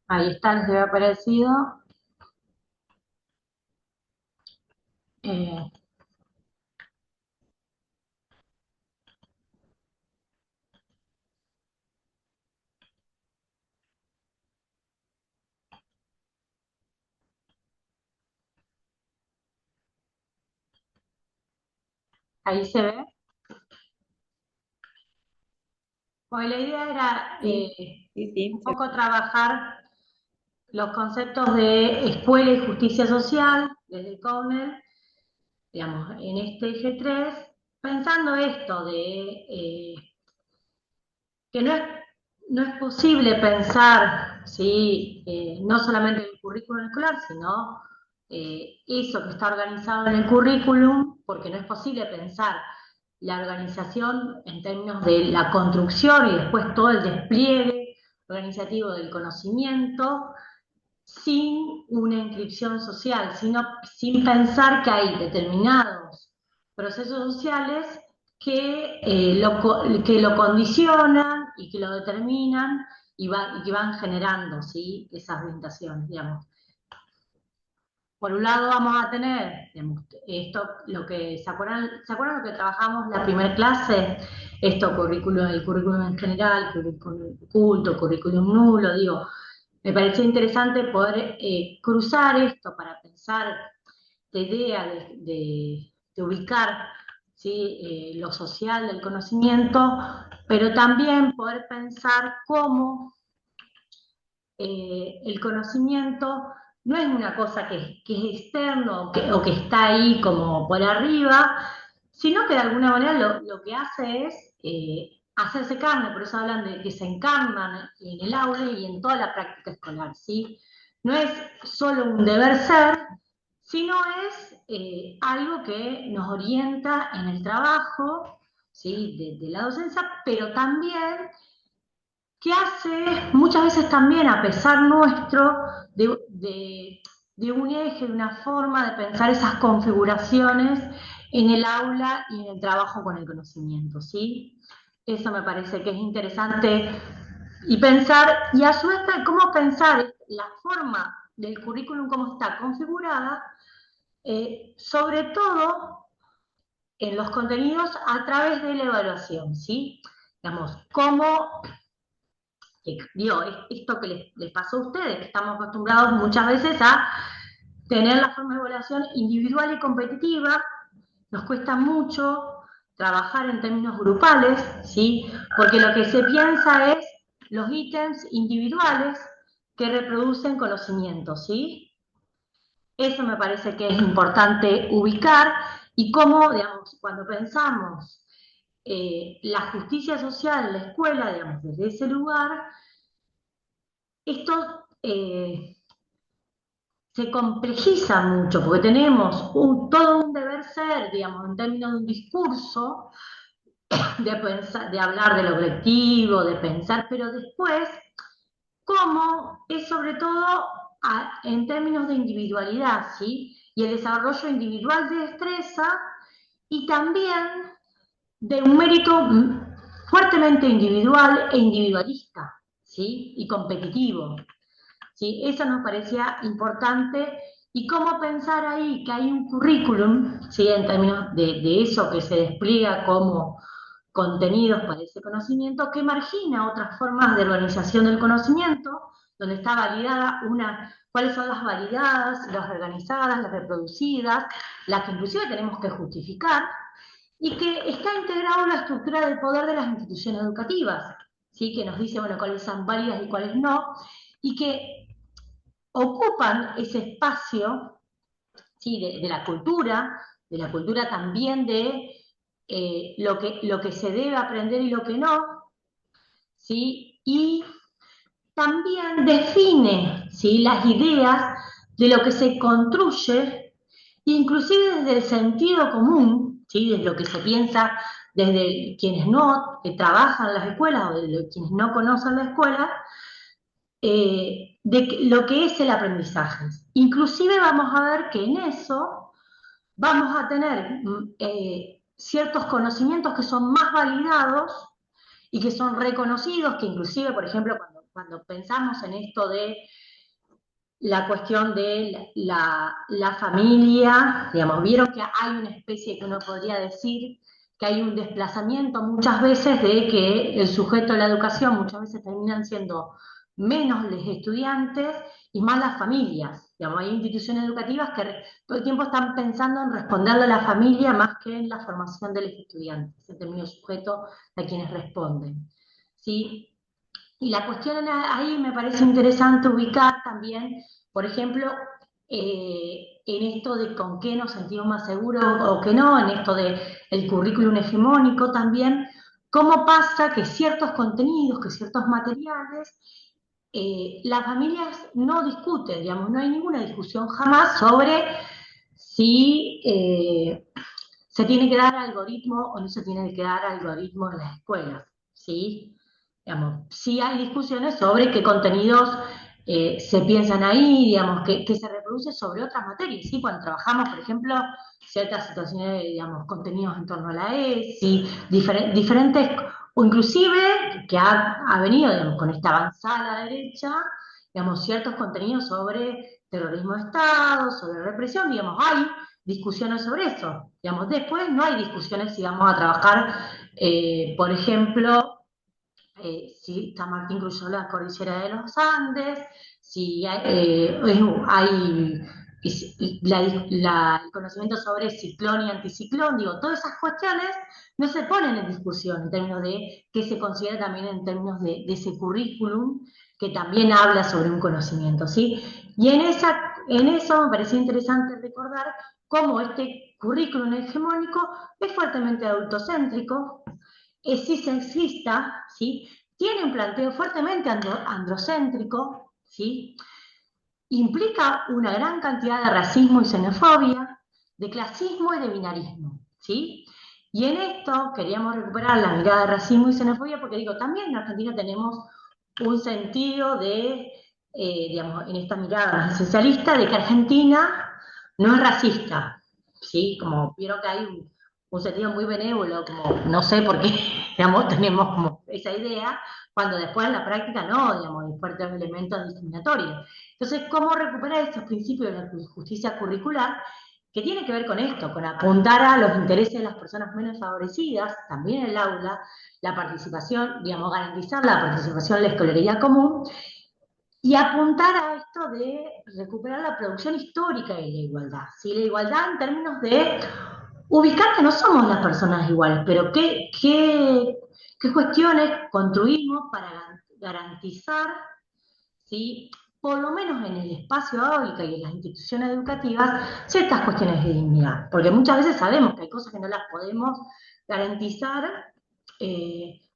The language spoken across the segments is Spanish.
Ahí está, les debe aparecido. Eh, ahí se ve. Pues la idea era Sí, sí, sí. un poco trabajar los conceptos de escuela y justicia social desde Connell, digamos, en este eje 3, pensando esto de que no es posible pensar, ¿sí? No solamente el currículum escolar, sino eso que está organizado en el currículum, porque no es posible pensar la organización en términos de la construcción y después todo el despliegue organizativo del conocimiento sin una inscripción social, sino sin pensar que hay determinados procesos sociales que lo condicionan y que lo determinan y que van generando, ¿sí? Esas orientaciones, digamos. Por un lado vamos a tener, digamos, esto, ¿se acuerdan lo que trabajamos la primera clase? Esto, currículum, el currículum en general, currículum oculto, currículum nulo, digo, me pareció interesante poder cruzar esto para pensar la idea de ubicar, ¿sí? Lo social del conocimiento, pero también poder pensar cómo el conocimiento no es una cosa que es externo o que está ahí como por arriba, sino que de alguna manera lo que hace es hacerse carne, por eso hablan de que se encarnan en el aula y en toda la práctica escolar, ¿sí? No es solo un deber ser, sino es algo que nos orienta en el trabajo, ¿sí? De la docencia, pero también que hace muchas veces también, a pesar nuestro, de un eje, de una forma de pensar esas configuraciones en el aula y en el trabajo con el conocimiento, ¿sí? Eso me parece que es interesante y pensar, y a su vez cómo pensar la forma del currículum, cómo está configurada, sobre todo en los contenidos a través de la evaluación, ¿sí? Digamos, cómo digo, esto que les pasó a ustedes, que estamos acostumbrados muchas veces a tener la forma de evaluación individual y competitiva, nos cuesta mucho trabajar en términos grupales, ¿sí? Porque lo que se piensa es los ítems individuales que reproducen conocimiento, ¿sí? Eso me parece que es importante ubicar y cómo, digamos, cuando pensamos la justicia social en la escuela, digamos, desde ese lugar, esto se complejiza mucho, porque tenemos todo un deber ser, digamos, en términos de un discurso, de hablar de lo colectivo, de pensar, pero después, cómo es sobre todo en términos de individualidad, ¿sí? Y el desarrollo individual de destreza y también de un mérito fuertemente individual e individualista, ¿sí? Y competitivo. ¿Sí? Eso nos parecía importante y cómo pensar ahí que hay un currículum, ¿sí? En términos de eso que se despliega como contenidos para ese conocimiento, que margina otras formas de organización del conocimiento, donde está validada cuáles son las validadas, las organizadas, las reproducidas, las que inclusive tenemos que justificar, y que está integrado en la estructura del poder de las instituciones educativas, ¿sí? Que nos dice, bueno, cuáles son válidas y cuáles no, y que ocupan ese espacio, ¿sí? De la cultura también de lo que se debe aprender y lo que no, ¿sí? Y también define, ¿sí? Las ideas de lo que se construye, inclusive desde el sentido común, ¿sí? Desde lo que se piensa desde quienes no trabajan en las escuelas o de quienes no conocen la escuela, de lo que es el aprendizaje. Inclusive vamos a ver que en eso vamos a tener ciertos conocimientos que son más validados y que son reconocidos, que inclusive, por ejemplo, cuando pensamos en esto de la cuestión de la familia, digamos, vieron que hay una especie que uno podría decir que hay un desplazamiento muchas veces de que el sujeto de la educación muchas veces terminan siendo menos los estudiantes y más las familias. Digamos, hay instituciones educativas que todo el tiempo están pensando en responderle a la familia más que en la formación de los estudiantes, en términos de sujeto de quienes responden. ¿Sí? Y la cuestión ahí me parece interesante ubicar también, por ejemplo, en esto de con qué nos sentimos más seguros o que no, en esto de el currículum hegemónico también, cómo pasa que ciertos contenidos, que ciertos materiales, las familias no discuten, digamos, no hay ninguna discusión jamás sobre si se tiene que dar algoritmo o no se tiene que dar algoritmo en las escuelas, ¿sí? Digamos, sí hay discusiones sobre qué contenidos se piensan ahí, digamos, que se reproduce sobre otras materias, ¿sí? Cuando trabajamos, por ejemplo, ciertas situaciones, digamos, contenidos en torno a la ESI, diferentes, o inclusive que ha venido, digamos, con esta avanzada a la derecha, digamos, ciertos contenidos sobre terrorismo de Estado, sobre represión, digamos, hay discusiones sobre eso. Digamos, después no hay discusiones si vamos a trabajar, por ejemplo, si San Martín cruzó la cordillera de los Andes, si hay el conocimiento sobre ciclón y anticiclón, digo, todas esas cuestiones no se ponen en discusión en términos de qué se considera también en términos de ese currículum que también habla sobre un conocimiento, ¿sí? Y en eso me parecía interesante recordar cómo este currículum hegemónico es fuertemente adultocéntrico, es cisexista, ¿sí? Tiene un planteo fuertemente androcéntrico, ¿sí? Implica una gran cantidad de racismo y xenofobia, de clasismo y de binarismo, ¿sí? Y en esto queríamos recuperar la mirada de racismo y xenofobia porque digo, también en Argentina tenemos un sentido de, digamos, en esta mirada más esencialista, de que Argentina no es racista, ¿sí? Como vieron que hay un sentido muy benévolo, como no sé por qué, digamos, tenemos como esa idea, cuando después en la práctica no, digamos, hay fuertes elementos discriminatorios. Entonces, ¿cómo recuperar estos principios de la justicia curricular? Que tiene que ver con esto, con apuntar a los intereses de las personas menos favorecidas, también en el aula, la participación, digamos, garantizar la participación en la escolaridad común, y apuntar a esto de recuperar la producción histórica de la igualdad. ¿Sí? La igualdad en términos de ubicar que no somos las personas iguales, pero qué cuestiones construimos para garantizar, ¿sí? Por lo menos en el espacio áulico y en las instituciones educativas, ciertas cuestiones de dignidad. Porque muchas veces sabemos que hay cosas que no las podemos garantizar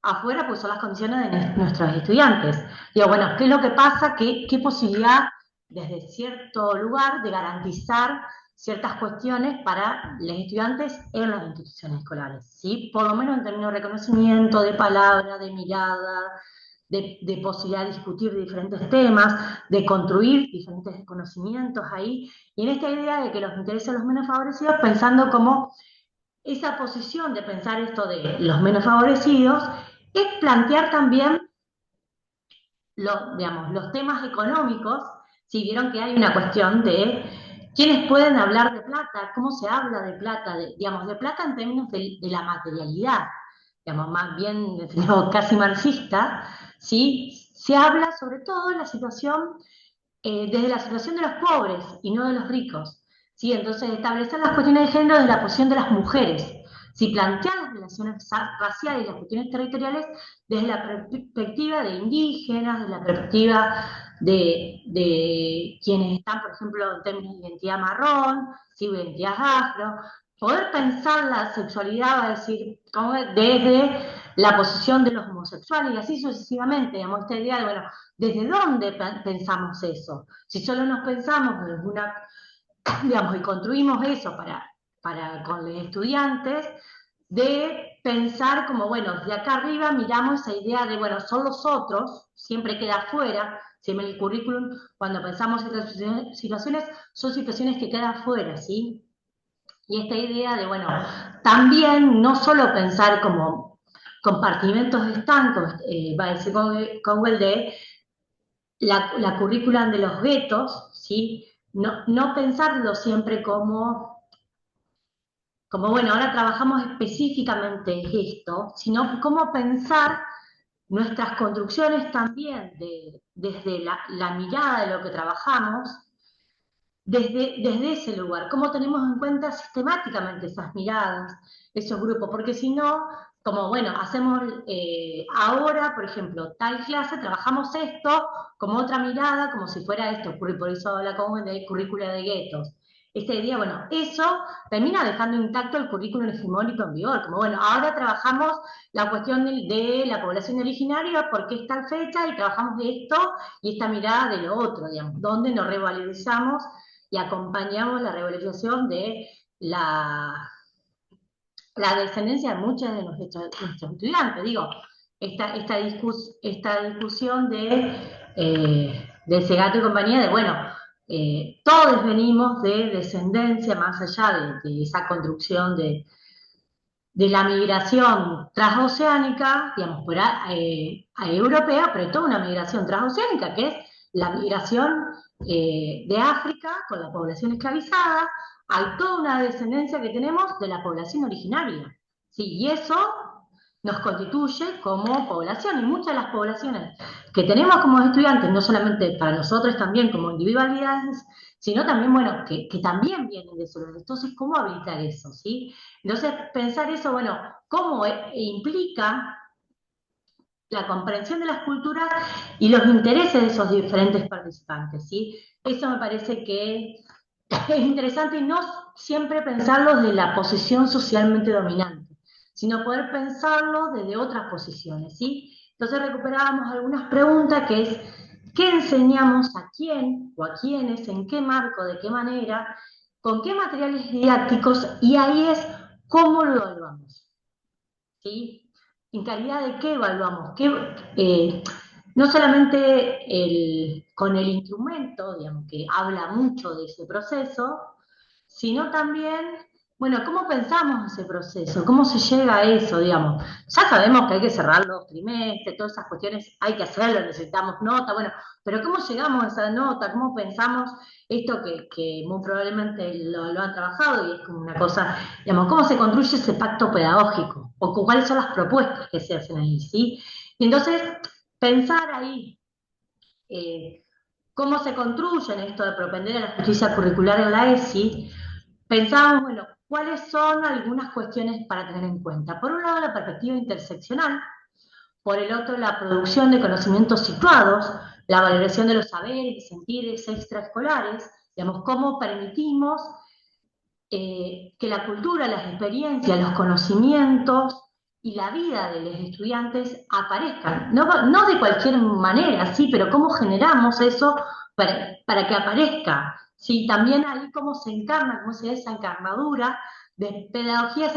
afuera, pues son las condiciones de nuestros estudiantes. Digo, bueno, ¿qué es lo que pasa? ¿Qué posibilidad desde cierto lugar de garantizar ciertas cuestiones para los estudiantes en las instituciones escolares? ¿Sí? Por lo menos en términos de reconocimiento, de palabra, de mirada, de posibilidad de discutir diferentes temas, de construir diferentes conocimientos ahí, y en esta idea de que los intereses de los menos favorecidos, pensando como esa posición de pensar esto de los menos favorecidos, es plantear también digamos, los temas económicos, si vieron que hay una cuestión de quiénes pueden hablar de plata, cómo se habla de plata, digamos, de plata en términos de la materialidad, digamos, más bien digamos, casi marxista, ¿sí? Se habla sobre todo en la situación, desde la situación de los pobres y no de los ricos, ¿sí? Entonces, establecer las cuestiones de género desde la posición de las mujeres, si plantean las relaciones raciales y las cuestiones territoriales desde la perspectiva de indígenas, desde la perspectiva de quienes están, por ejemplo, en términos de identidad marrón, ¿sí? Identidad afro, poder pensar la sexualidad, va a decir, como desde la posición de los homosexuales y así sucesivamente, digamos, esta idea de, bueno, ¿desde dónde pensamos eso? Si solo nos pensamos desde una, digamos, y construimos eso con los estudiantes, de pensar como, bueno, de acá arriba miramos esa idea de, bueno, son los otros, siempre queda afuera, siempre en el currículum, cuando pensamos en estas situaciones, son situaciones que quedan afuera, ¿sí? Y esta idea de, bueno, también no solo pensar como compartimentos estancos, va a decir Conwell, la currícula de los guetos, ¿sí? No pensarlo siempre como, bueno, ahora trabajamos específicamente esto, sino cómo pensar nuestras construcciones también desde la mirada de lo que trabajamos, desde ese lugar, cómo tenemos en cuenta sistemáticamente esas miradas, esos grupos, porque si no, como bueno, hacemos ahora, por ejemplo, tal clase, trabajamos esto como otra mirada, como si fuera esto, por eso habla como de currícula de guetos. Esta idea, bueno, eso termina dejando intacto el currículum hegemónico en vigor, como bueno, ahora trabajamos la cuestión de la población originaria porque es tal fecha y trabajamos de esto y esta mirada de lo otro, digamos, donde nos revalorizamos y acompañamos la revalorización de la descendencia de muchos de nuestros estudiantes. Digo, esta discusión de Segato y compañía, de bueno, todos venimos de descendencia más allá de esa construcción de la migración transoceánica, digamos, a europea, pero toda una migración transoceánica, que es la migración de África con la población esclavizada. Hay toda una descendencia que tenemos de la población originaria, ¿sí? Y eso nos constituye como población, y muchas de las poblaciones que tenemos como estudiantes, no solamente para nosotros también como individualidades, sino también, bueno, que también vienen de eso. Entonces, ¿cómo habilitar eso? ¿Sí? Entonces, pensar eso, bueno, cómo implica la comprensión de las culturas y los intereses de esos diferentes participantes, ¿sí? Eso me parece que es interesante y no siempre pensarlo desde la posición socialmente dominante, sino poder pensarlo desde otras posiciones, ¿sí? Entonces recuperábamos algunas preguntas que es, ¿qué enseñamos a quién o a quiénes, en qué marco, de qué manera, con qué materiales didácticos? Y ahí es cómo lo evaluamos, ¿sí? ¿En calidad de qué evaluamos? No solamente con el instrumento, digamos, que habla mucho de ese proceso, sino también, bueno, ¿cómo pensamos ese proceso? ¿Cómo se llega a eso, digamos? Ya sabemos que hay que cerrar los trimestres, todas esas cuestiones hay que hacerlo, necesitamos nota, bueno, pero ¿cómo llegamos a esa nota? ¿Cómo pensamos esto que muy probablemente lo han trabajado y es como una cosa, digamos, cómo se construye ese pacto pedagógico? ¿O cuáles son las propuestas que se hacen ahí, sí? Y entonces, pensar ahí cómo se construyen esto de propender a la justicia curricular en la ESI, pensábamos, bueno, ¿cuáles son algunas cuestiones para tener en cuenta? Por un lado, la perspectiva interseccional, por el otro, la producción de conocimientos situados, la valoración de los saberes y sentires extraescolares, digamos, cómo permitimos que la cultura, las experiencias, los conocimientos y la vida de los estudiantes aparezcan. No de cualquier manera, sí, pero cómo generamos eso para que aparezca. Sí, también ahí cómo se encarna, cómo se da esa encarnadura de pedagogías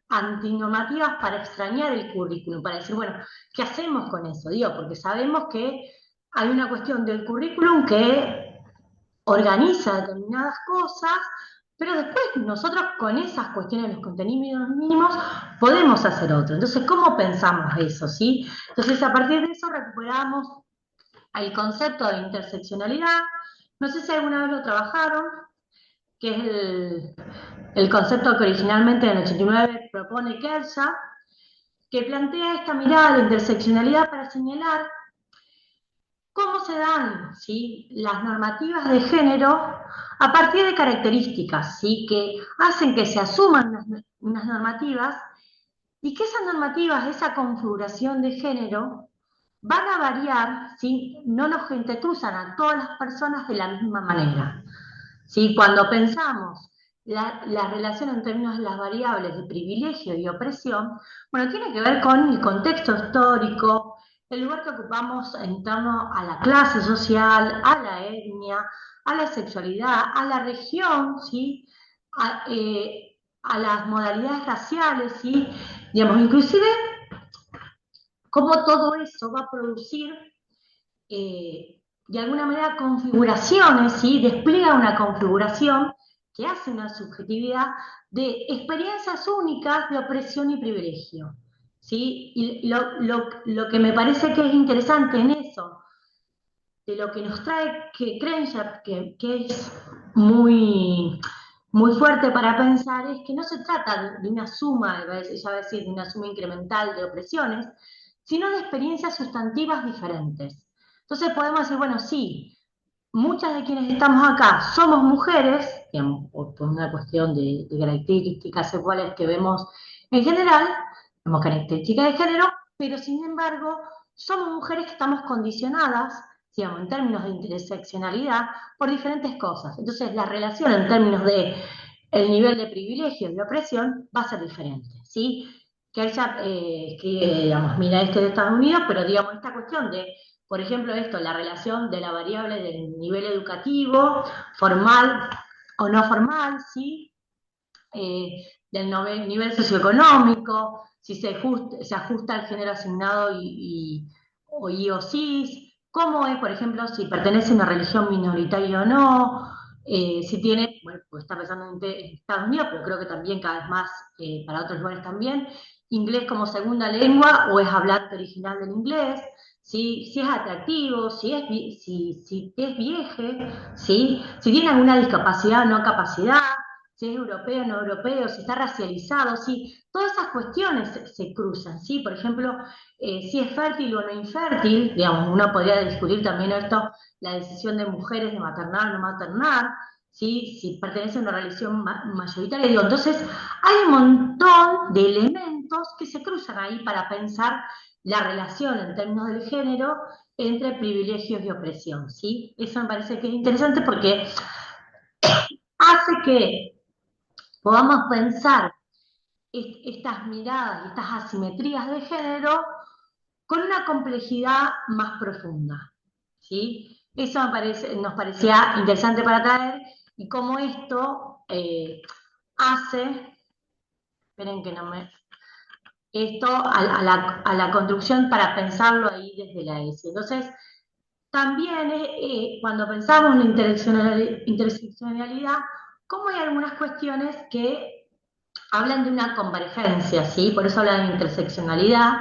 antinormativas para extrañar el currículum, para decir, bueno, ¿qué hacemos con eso? Digo, porque sabemos que hay una cuestión del currículum que organiza determinadas cosas, pero después nosotros con esas cuestiones, los contenidos mínimos, podemos hacer otro. Entonces, ¿cómo pensamos eso? ¿Sí? Entonces, a partir de eso recuperamos el concepto de interseccionalidad. No sé si alguna vez lo trabajaron, que es el concepto que originalmente en el 89 propone Kershaw, que plantea esta mirada de la interseccionalidad para señalar cómo se dan, ¿sí?, las normativas de género a partir de características, ¿sí?, que hacen que se asuman unas normativas y que esas normativas, esa configuración de género, van a variar, ¿sí?, no nos entrecruzan a todas las personas de la misma manera. ¿Sí? Cuando pensamos la relación en términos de las variables de privilegio y opresión, bueno, tiene que ver con el contexto histórico, el lugar que ocupamos en torno a la clase social, a la etnia, a la sexualidad, a la región, ¿sí? A las modalidades raciales, ¿sí? Digamos, inclusive cómo todo eso va a producir de alguna manera configuraciones, ¿sí? Despliega una configuración que hace una subjetividad de experiencias únicas de opresión y privilegio, ¿sí? Y lo que me parece que es interesante en eso, de lo que nos trae, que creen ya que es muy, muy fuerte para pensar, es que no se trata de una suma, ella va a decir, de una suma incremental de opresiones, sino de experiencias sustantivas diferentes. Entonces podemos decir, bueno, sí, muchas de quienes estamos acá somos mujeres, digamos, por una cuestión de características sexuales que vemos en general, vemos características de género, pero sin embargo somos mujeres que estamos condicionadas, digamos, en términos de interseccionalidad, por diferentes cosas. Entonces la relación en términos de el nivel de privilegio y de opresión va a ser diferente, ¿sí? Que ella escribe, digamos, mira este de Estados Unidos, pero digamos, esta cuestión de, por ejemplo, esto, la relación de la variable del nivel educativo, formal o no formal, ¿sí? Del nivel socioeconómico, si se ajusta al género asignado o cis, cómo es, por ejemplo, si pertenece a una religión minoritaria o no, si tiene, bueno, pues está pensando en Estados Unidos, pero creo que también cada vez más para otros lugares también, inglés como segunda lengua o es hablante original del inglés, si es atractivo, si es vieje, si tiene alguna discapacidad o no capacidad, si es europeo o no europeo, si está racializado, si todas esas cuestiones se cruzan, ¿sí? Por ejemplo, si es fértil o no infértil, digamos, uno podría discutir también esto, la decisión de mujeres de maternar o no maternar, ¿sí? Si pertenece a una religión mayoritaria, digo, entonces hay un montón de elementos que se cruzan ahí para pensar la relación en términos del género entre privilegios y opresión, ¿sí? Eso me parece que es interesante porque hace que podamos pensar estas miradas y estas asimetrías de género con una complejidad más profunda, ¿sí? Eso nos parecía interesante para traer y cómo esto hace, esperen que no me, esto a la construcción para pensarlo ahí desde la S. Entonces, también cuando pensamos en la interseccionalidad, cómo hay algunas cuestiones que hablan de una convergencia, ¿sí? Por eso hablan de interseccionalidad,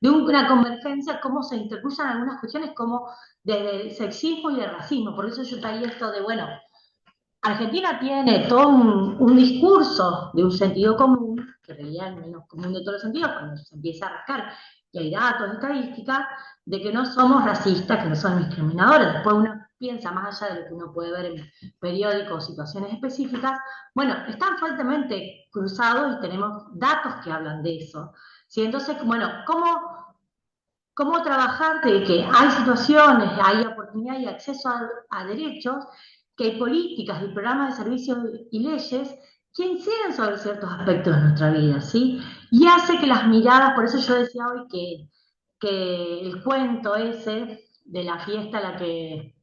de una convergencia, cómo se intercruzan algunas cuestiones como desde el sexismo y el racismo. Por eso yo traía esto de, bueno, Argentina tiene todo un discurso de un sentido común, que en realidad es el menos común de todos los sentidos, cuando se empieza a rascar y hay datos, estadísticas, de que no somos racistas, que no somos discriminadores. Después uno piensa, más allá de lo que uno puede ver en periódicos, situaciones específicas, bueno, están fuertemente cruzados y tenemos datos que hablan de eso. ¿Sí? Entonces, bueno, ¿cómo trabajar de que hay situaciones, hay oportunidad y acceso a derechos, que hay políticas y programas de servicios y leyes que inciden sobre ciertos aspectos de nuestra vida, ¿sí? Y hace que las miradas, por eso yo decía hoy que el cuento ese de la fiesta a la que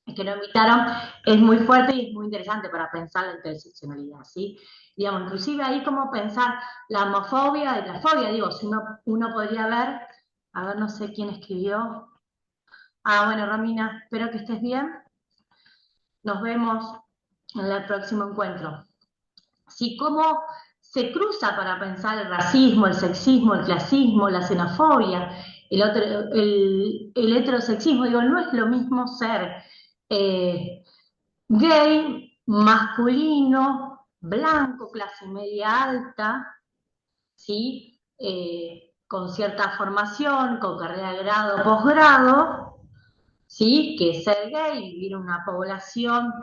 nos invitaron es muy fuerte y es muy interesante para pensar la interseccionalidad, ¿sí? Digamos, inclusive ahí como pensar la homofobia y la fobia, digo, si uno podría ver, a ver, no sé quién escribió. Ah, bueno, Romina, espero que estés bien. Nos vemos en el próximo encuentro. Sí, cómo se cruza para pensar el racismo, el sexismo, el clasismo, la xenofobia, el heterosexismo. Digo, no es lo mismo ser eh, gay, masculino, blanco, clase media alta, ¿sí? Con cierta formación, con carrera de grado, posgrado, ¿sí? Que ser gay, vivir en una población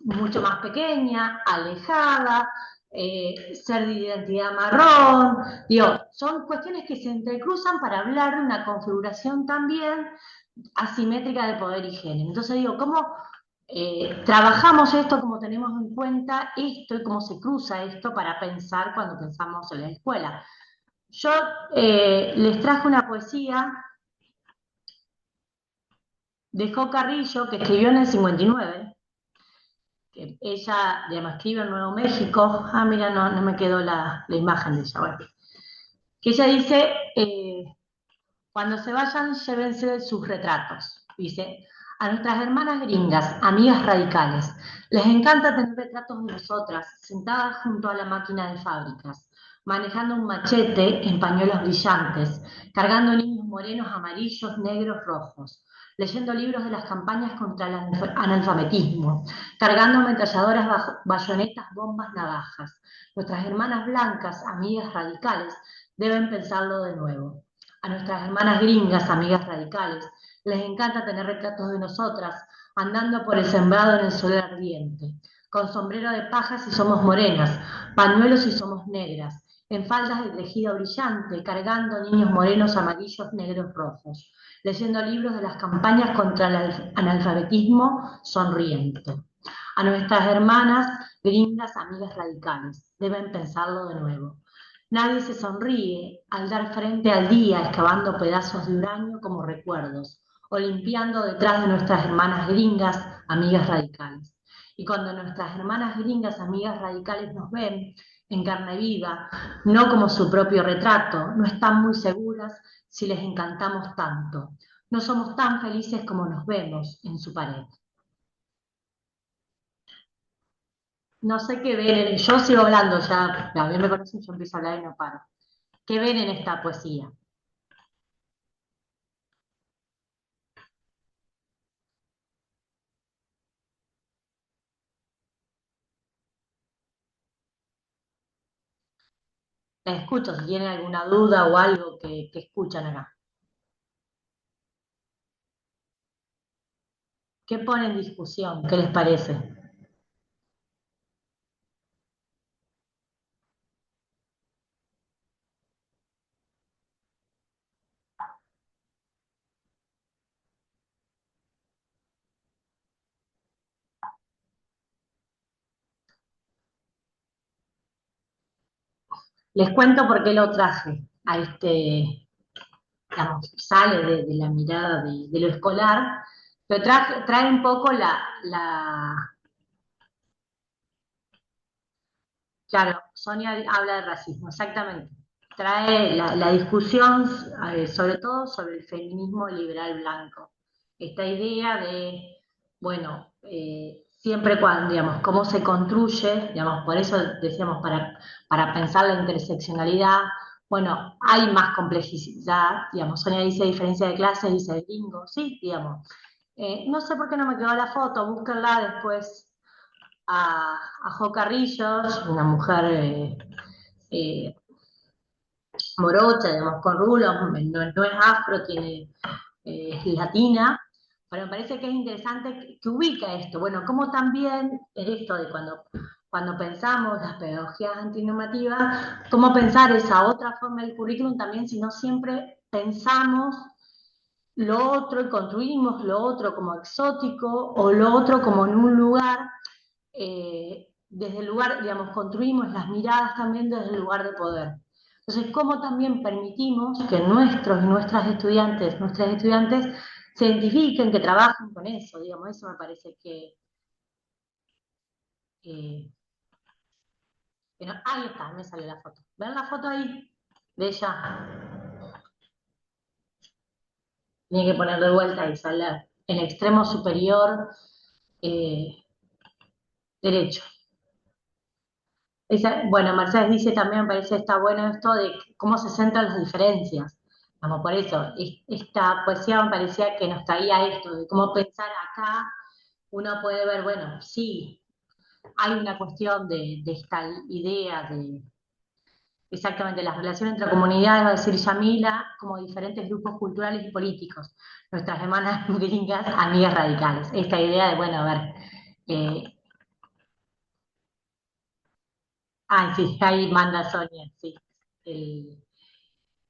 mucho más pequeña, alejada, ser de identidad marrón, digo, son cuestiones que se entrecruzan para hablar de una configuración también asimétrica de poder y género. Entonces digo, ¿cómo trabajamos esto, cómo tenemos en cuenta esto y cómo se cruza esto para pensar cuando pensamos en la escuela? Yo les traje una poesía de Jo Carrillo, que escribió en el 59, que ella, digamos, escribe en Nuevo México. Ah, mira, no me quedó la imagen de ella. Bueno, que ella dice, cuando se vayan, llévense sus retratos. Dice, a nuestras hermanas gringas, amigas radicales, les encanta tener retratos de nosotras, sentadas junto a la máquina de fábricas. manejando un machete en pañuelos brillantes, cargando niños morenos, amarillos, negros, rojos, leyendo libros de las campañas contra el analfabetismo, cargando ametralladoras, bayonetas, bombas, navajas. Nuestras hermanas blancas, amigas radicales, deben pensarlo de nuevo. A nuestras hermanas gringas, amigas radicales, les encanta tener retratos de nosotras, andando por el sembrado en el sol ardiente, con sombrero de paja si somos morenas, pañuelos si somos negras, en faldas de tejido brillante, cargando niños morenos, amarillos, negros, rojos, leyendo libros de las campañas contra el analfabetismo, sonriente. A nuestras hermanas gringas, amigas radicales, deben pensarlo de nuevo. Nadie se sonríe al dar frente al día excavando pedazos de uranio como recuerdos, o limpiando detrás de nuestras hermanas gringas, amigas radicales. Y cuando nuestras hermanas gringas, amigas radicales nos ven en carne viva, no como su propio retrato, no están muy seguras si les encantamos tanto. No somos tan felices como nos vemos en su pared. No sé qué ven, yo sigo hablando ya, a mí me conocen, yo empiezo a hablar y no paro. ¿Qué ven en esta poesía? Les escucho, si tienen alguna duda o algo que escuchan acá. ¿Qué pone en discusión? ¿Qué les parece? Les cuento por qué lo traje a este, digamos, sale de la mirada de lo escolar, pero trae un poco claro, Sonia habla de racismo, exactamente. Trae la discusión, sobre todo sobre el feminismo liberal blanco. Esta idea de, bueno, siempre cuando, digamos, cómo se construye, digamos, por eso decíamos, para pensar la interseccionalidad, bueno, hay más complejidad, digamos, Sonia dice diferencia de clases, dice de gringo, sí, digamos. No sé por qué no me quedó la foto, búsquenla después a Jo Carrillos, una mujer eh, morocha, digamos, con rulos, no es afro, es latina, pero me parece que es interesante que ubica esto. Bueno, como también esto de cuando pensamos las pedagogías antinormativas, cómo pensar esa otra forma del currículum también si no siempre pensamos lo otro y construimos lo otro como exótico o lo otro como en un lugar desde el lugar, digamos, construimos las miradas también desde el lugar de poder. Entonces, ¿cómo también permitimos que nuestros y nuestras estudiantes se identifiquen, que trabajen con eso? Digamos, eso me parece eh, que no. Ahí está, me sale la foto. ¿Ven la foto ahí? De ella. Tiene que poner de vuelta y sale en extremo superior eh, derecho. Bueno, Mercedes dice también, me parece está bueno esto de cómo se centran las diferencias. Vamos, por eso, esta poesía me parecía que nos traía esto, de cómo pensar acá, uno puede ver, bueno, sí, hay una cuestión de esta idea de exactamente las relaciones entre comunidades, va a decir Yamila, como diferentes grupos culturales y políticos, nuestras hermanas gringas, amigas radicales. Esta idea de, bueno, a ver, eh, sí, ahí manda Sonia, sí, el,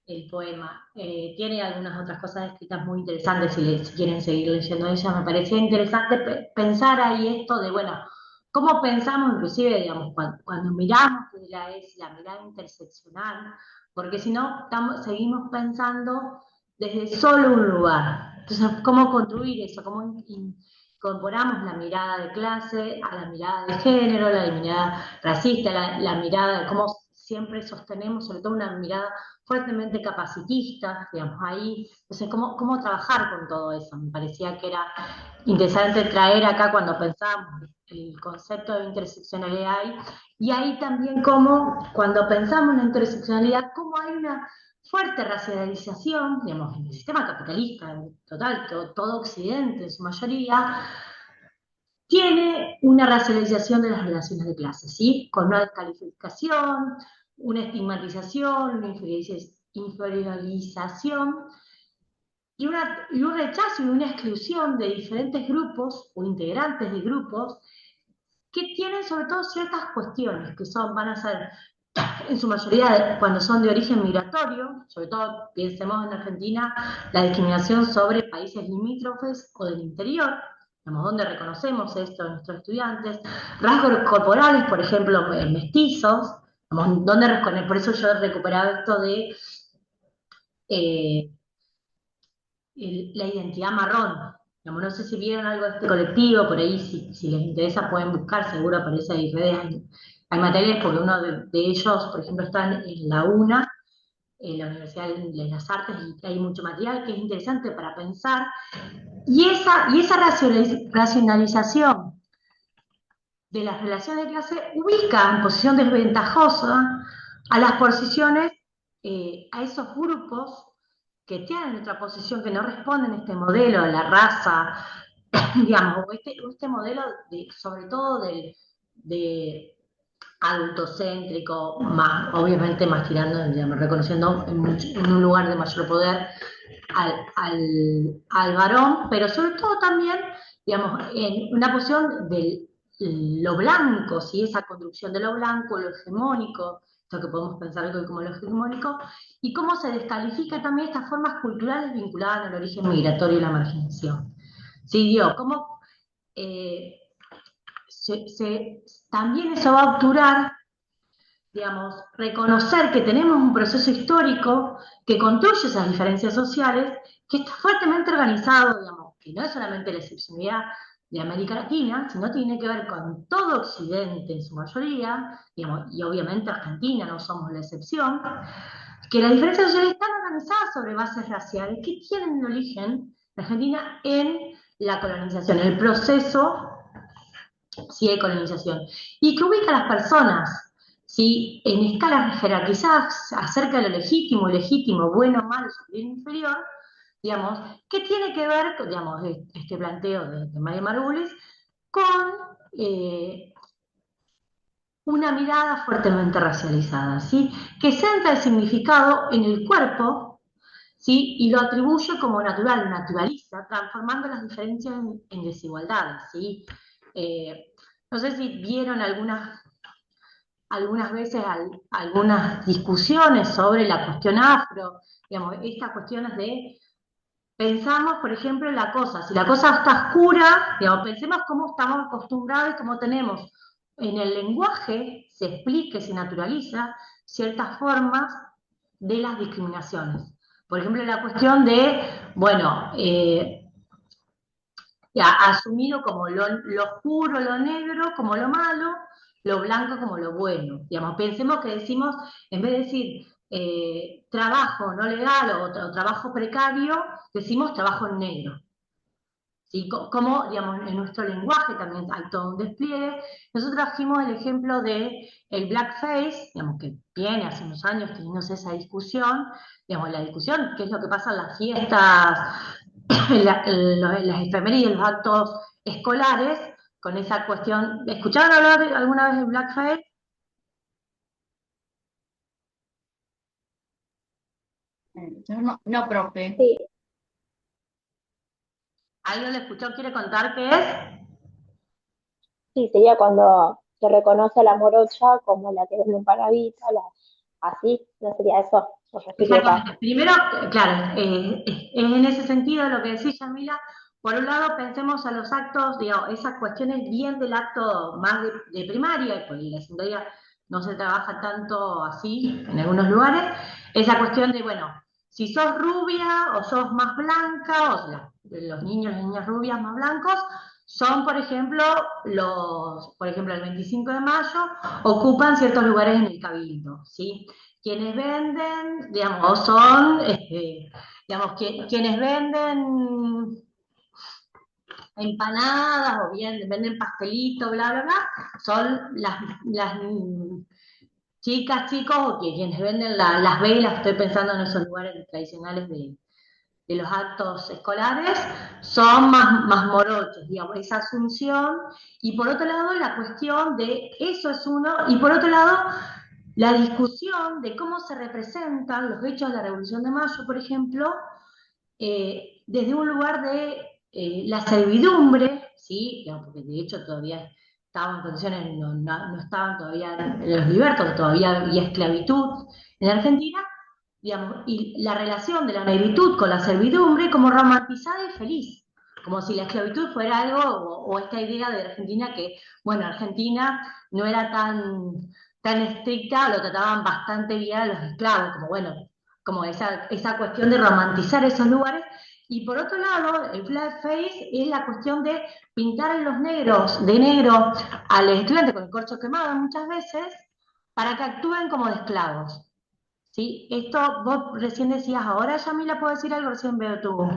el poema. Tiene algunas otras cosas escritas muy interesantes si quieren seguir leyendo ella. Me parecía interesante pensar ahí esto de, bueno, cómo pensamos inclusive, digamos, cuando miramos es la mirada interseccional, porque si no, seguimos pensando desde solo un lugar. Entonces, ¿cómo construir eso? ¿Cómo incorporamos la mirada de clase a la mirada de género, la mirada racista, la mirada de cómo siempre sostenemos, sobre todo una mirada fuertemente capacitista, digamos, ahí, entonces, ¿cómo trabajar con todo eso? Me parecía que era interesante traer acá cuando pensábamos el concepto de interseccionalidad y ahí también como cuando pensamos en la interseccionalidad, cómo hay una fuerte racionalización, digamos, en el sistema capitalista, en total, todo Occidente en su mayoría, tiene una racialización de las relaciones de clase, ¿sí? Con una descalificación, una estigmatización, una inferiorización y un rechazo y una exclusión de diferentes grupos o integrantes de grupos que tienen sobre todo ciertas cuestiones que van a ser en su mayoría cuando son de origen migratorio, sobre todo pensemos en Argentina, la discriminación sobre países limítrofes o del interior, digamos, donde reconocemos esto en nuestros estudiantes, rasgos corporales, por ejemplo, mestizos, digamos, por eso yo recuperaba esto de eh, la identidad marrón. Digamos, no sé si vieron algo de este colectivo, por ahí si les interesa pueden buscar, seguro aparece ahí redes, hay materiales, porque uno de ellos, por ejemplo, está en la UNA, en la Universidad de las Artes, y hay mucho material que es interesante para pensar, y esa racionalización de las relaciones de clase ubica en posición desventajosa a las posiciones, a esos grupos que tienen otra posición, que no responden a este modelo, a la raza, digamos, o este modelo sobre todo de adultocéntrico, más, obviamente más tirando, digamos, reconociendo en un lugar de mayor poder al varón, pero sobre todo también, digamos, en una posición de lo blanco, ¿sí? Esa construcción de lo blanco, lo hegemónico, esto que podemos pensar hoy como lo hegemónico, y cómo se descalifica también estas formas culturales vinculadas al origen migratorio y la marginación. ¿Sí? Digo, cómo eh, también eso va a obturar, digamos, reconocer que tenemos un proceso histórico que construye esas diferencias sociales, que está fuertemente organizado, digamos, que no es solamente la excepcionalidad de América Latina, sino tiene que ver con todo Occidente en su mayoría, digamos, y obviamente Argentina no somos la excepción, que las diferencias sociales están organizadas sobre bases raciales que tienen un origen, en Argentina, en la colonización, el proceso, sí, de colonización, y que ubica a las personas, ¿sí? En escalas jerarquizadas acerca de lo legítimo, ilegítimo, bueno, malo, superior, inferior, digamos, que tiene que ver, digamos, este planteo de María Margulis, con una mirada fuertemente racializada, ¿sí? Que centra el significado en el cuerpo, ¿sí? Y lo atribuye como natural, naturaliza, transformando las diferencias en desigualdades, ¿sí? No sé si vieron algunas veces algunas discusiones sobre la cuestión afro, digamos, estas cuestiones de, pensamos, por ejemplo, la cosa, si la cosa está oscura, digamos, pensemos cómo estamos acostumbrados y cómo tenemos en el lenguaje, se explica y se naturaliza ciertas formas de las discriminaciones. Por ejemplo, la cuestión de, bueno, asumido como lo oscuro, lo negro, como lo malo, lo blanco como lo bueno. Digamos, pensemos que decimos, en vez de decir trabajo no legal o trabajo precario, decimos trabajo en negro. ¿Sí? Como, digamos, en nuestro lenguaje también hay todo un despliegue. Nosotros trajimos el ejemplo de el blackface, digamos, que viene hace unos años teniéndose esa discusión, digamos, la discusión, qué es lo que pasa en las fiestas, las efemérides, los actos escolares, con esa cuestión. ¿Escucharon hablar alguna vez de blackface? Yo no, no, profe. Sí, ¿Alguien lo escuchó? ¿Quiere contar qué es? sí, sería cuando se reconoce a la morocha como la que vende un paravita, así, no sería eso, o yo estoy equivocada. Exactamente. Primero, claro, es en ese sentido lo que decís, Yamila. Por un lado, pensemos a los actos, digamos, esas cuestiones bien del acto más de primaria, porque la secundaria no se trabaja tanto así en algunos lugares. Esa cuestión de, bueno, si sos rubia o sos más blanca, o sea, los niños y niñas rubias más blancos, son, por ejemplo, el 25 de mayo ocupan ciertos lugares en el Cabildo, ¿sí? Quienes venden, digamos, son, digamos, quienes venden empanadas o bien venden pastelitos, bla, bla, bla, son las chicas, chicos, o quienes venden las velas, estoy pensando en esos lugares tradicionales de los actos escolares, son más morochos, digamos, esa asunción, y por otro lado la cuestión de, eso es uno, y por otro lado la discusión de cómo se representan los hechos de la Revolución de Mayo, por ejemplo, desde un lugar de la servidumbre, ¿sí? Digamos, porque de hecho todavía estaban en condiciones, no estaban todavía los libertos, todavía había esclavitud en Argentina, digamos, y la relación de la negritud con la servidumbre como romantizada y feliz, como si la esclavitud fuera algo, o esta idea de Argentina que, bueno, Argentina no era tan estricta, lo trataban bastante bien a los esclavos, como bueno, como esa cuestión de romantizar esos lugares, y por otro lado, el blackface es la cuestión de pintar a los negros de negro al estudiante con el corcho quemado muchas veces, para que actúen como de esclavos. ¿Sí? Esto vos recién decías, ahora Yamila, ¿puedo decir algo? Recién veo tu...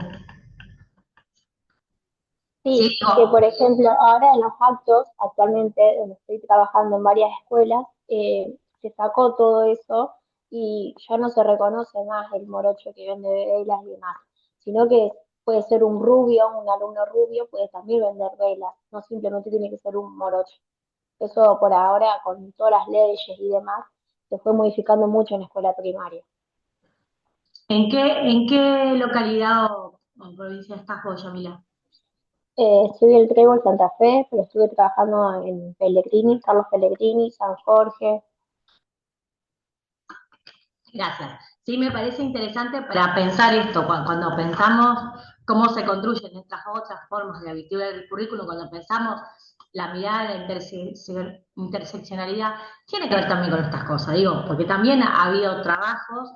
Sí, Sí, que digo, por ejemplo, ahora en los actos, actualmente, donde estoy trabajando en varias escuelas, se sacó todo eso y ya no se reconoce más el morocho que vende velas y demás, sino que puede ser un rubio, un alumno rubio puede también vender velas, no simplemente tiene que ser un morocho. Eso por ahora, con todas las leyes y demás, se fue modificando mucho en la escuela primaria. ¿en qué localidad o provincia estás vos, Yamila? Estudié el Trébol Santa Fe, pero estuve trabajando en Pellegrini, Carlos Pellegrini, San Jorge. Gracias. Sí, me parece interesante para pensar esto, cuando pensamos cómo se construyen estas otras formas de la lectura del currículum, cuando pensamos la mirada de la interseccionalidad, tiene que ver también con estas cosas, digo, porque también ha habido trabajos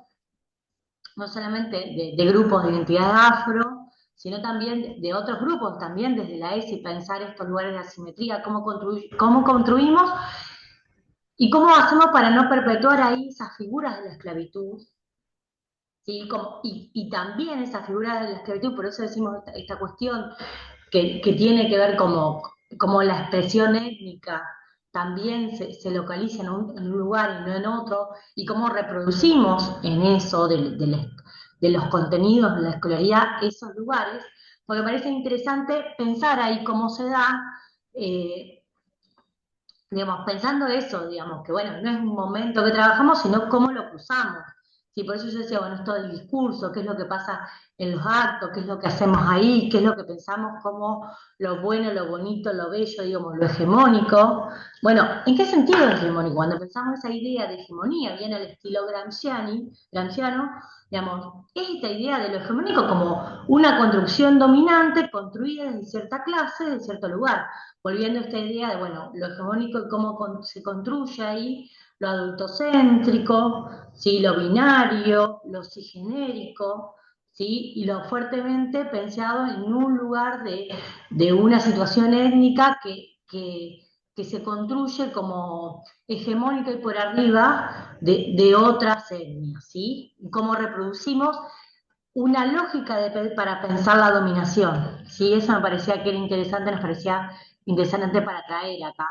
no solamente de grupos de identidad afro, sino también de otros grupos, también desde la ESI, pensar estos lugares de asimetría, cómo construimos y cómo hacemos para no perpetuar ahí esas figuras de la esclavitud, ¿sí? Y también esas figuras de la esclavitud, por eso decimos esta cuestión que tiene que ver como la expresión étnica también se localiza en un lugar y no en otro, y cómo reproducimos en eso de los contenidos de la escolaridad esos lugares, porque me parece interesante pensar ahí cómo se da, eh, digamos, pensando eso, digamos, que bueno, no es un momento que trabajamos, sino cómo lo usamos. Sí, por eso yo decía, bueno, esto del discurso, qué es lo que pasa en los actos, qué es lo que hacemos ahí, qué es lo que pensamos como lo bueno, lo bonito, lo bello, digamos, lo hegemónico. Bueno, ¿en qué sentido es hegemónico? Cuando pensamos esa idea de hegemonía, viene al estilo gramsciano, digamos, es esta idea de lo hegemónico como una construcción dominante construida desde cierta clase, de cierto lugar, volviendo a esta idea de, bueno, lo hegemónico y cómo se construye ahí, lo adultocéntrico, ¿sí? Lo binario, lo cisgenérico, ¿sí? Y lo fuertemente pensado en un lugar de una situación étnica que se construye como hegemónica y por arriba de otras etnias, ¿sí? Y cómo reproducimos una lógica para pensar la dominación, ¿sí? Eso me parecía que era interesante, nos parecía interesante para traer acá.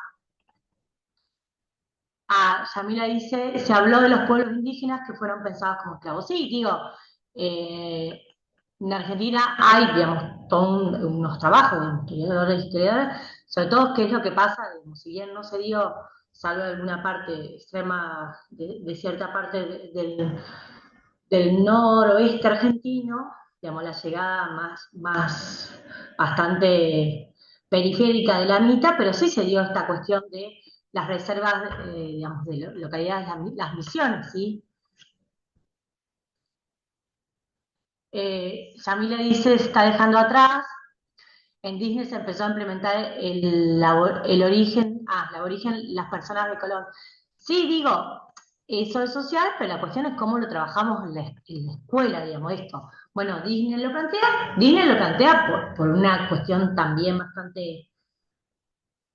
Yamila dice, se habló de los pueblos indígenas que fueron pensados como esclavos. Sí, digo, eh, en Argentina hay, digamos, todos unos trabajos de historiadores, sobre todo qué es lo que pasa, digamos, si bien no se dio, salvo alguna parte extrema de cierta parte del noroeste argentino, digamos, la llegada más bastante periférica de la mitad, pero sí se dio esta cuestión de las reservas, digamos, de localidades, las misiones, ¿sí? Yamila dice, se está dejando atrás, en Disney se empezó a implementar el origen, las personas de color. Sí, digo, eso es social, pero la cuestión es cómo lo trabajamos en la escuela, digamos, esto. Bueno, Disney lo plantea por una cuestión también bastante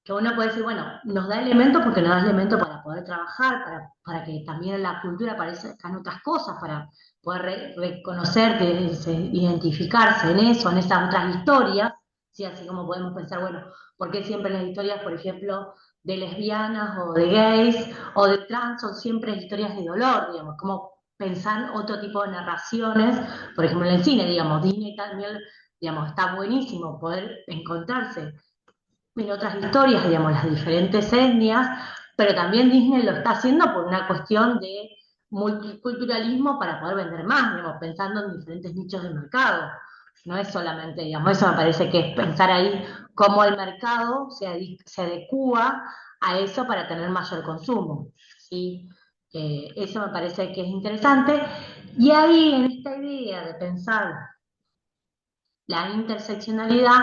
que uno puede decir, bueno, nos da elementos porque nos da elementos para poder trabajar, para que también en la cultura aparezcan otras cosas, para poder reconocer, identificarse en eso, en esas otras historias, ¿sí? Así como podemos pensar, bueno, ¿por qué siempre las historias, por ejemplo, de lesbianas o de gays o de trans son siempre historias de dolor, digamos, como pensar otro tipo de narraciones, por ejemplo en el cine, digamos, Disney también, digamos, está buenísimo poder encontrarse en otras historias, digamos, las diferentes etnias, pero también Disney lo está haciendo por una cuestión de multiculturalismo para poder vender más, digamos, pensando en diferentes nichos de mercado. No es solamente, digamos, eso me parece que es pensar ahí cómo el mercado se adecúa a eso para tener mayor consumo, ¿sí? Eso me parece que es interesante. Y ahí, en esta idea de pensar la interseccionalidad,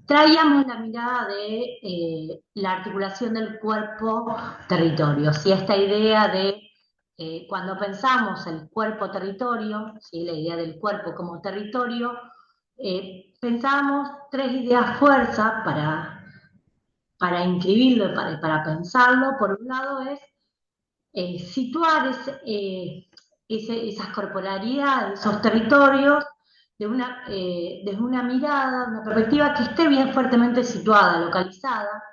traíamos la mirada de la articulación del cuerpo-territorio, ¿sí? Esta idea de cuando pensamos el cuerpo-territorio, ¿sí? La idea del cuerpo como territorio, pensamos tres ideas fuerza para inscribirlo, para pensarlo. Por un lado es situar esas corporalidades, esos territorios, desde una mirada, una perspectiva que esté bien fuertemente situada, localizada,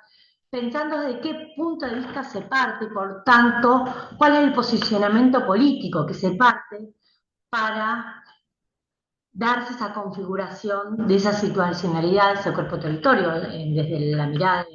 pensando desde qué punto de vista se parte, por tanto, cuál es el posicionamiento político que se parte para darse esa configuración de esa situacionalidad, ese cuerpo territorio, desde la mirada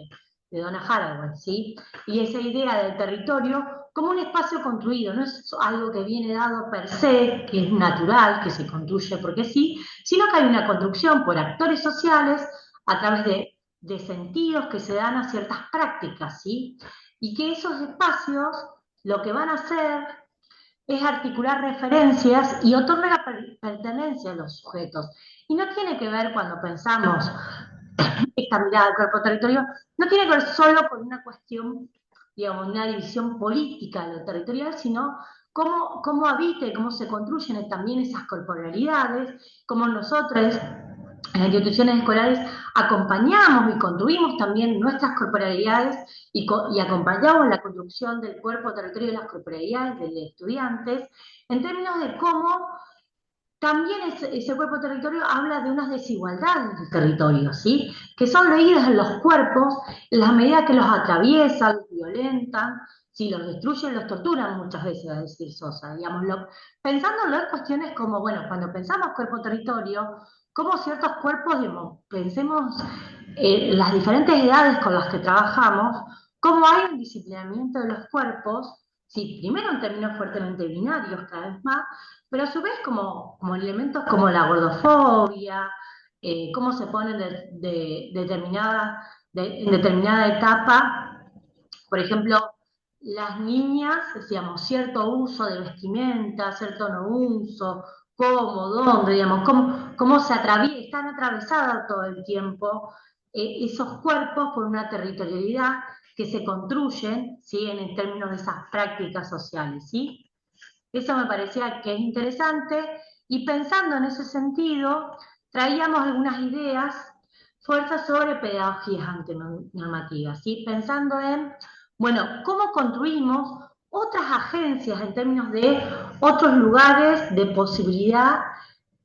de Donna Haraway, ¿sí? Y esa idea del territorio como un espacio construido, no es algo que viene dado per se, que es natural, que se construye porque sí, sino que hay una construcción por actores sociales a través de sentidos que se dan a ciertas prácticas, ¿sí? Y que esos espacios lo que van a hacer es articular referencias y otorgar pertenencia a los sujetos. Y no tiene que ver cuando pensamos esta mirada del cuerpo-territorio, no tiene que ver solo con una cuestión, digamos, una división política de lo territorial, sino cómo habita y cómo se construyen también esas corporalidades, cómo nosotros en las instituciones escolares acompañamos y construimos también nuestras corporalidades y acompañamos la construcción del cuerpo territorio de las corporalidades de los estudiantes, en términos de cómo también ese cuerpo territorio habla de unas desigualdades del territorio, ¿sí? Que son leídas en los cuerpos en la medida que los atraviesan, los violentan, si los destruyen, los torturan muchas veces, a decir Sosa, digamos, pensándolo en cuestiones como, bueno, cuando pensamos cuerpo-territorio, como ciertos cuerpos, digamos, pensemos las diferentes edades con las que trabajamos, cómo hay un disciplinamiento de los cuerpos, sí, primero en términos fuertemente binarios cada vez más, pero a su vez como elementos como la gordofobia, cómo se ponen en determinada etapa, por ejemplo, las niñas, decíamos, cierto uso de vestimenta, cierto no uso, cómo, dónde, digamos, cómo están atravesadas todo el tiempo esos cuerpos por una territorialidad que se construyen, ¿sí? En términos de esas prácticas sociales, ¿sí? Eso me parecía que es interesante y pensando en ese sentido, traíamos algunas ideas, fuerzas sobre pedagogías antinormativas, ¿sí? Pensando en, bueno, cómo construimos otras agencias en términos de otros lugares de posibilidad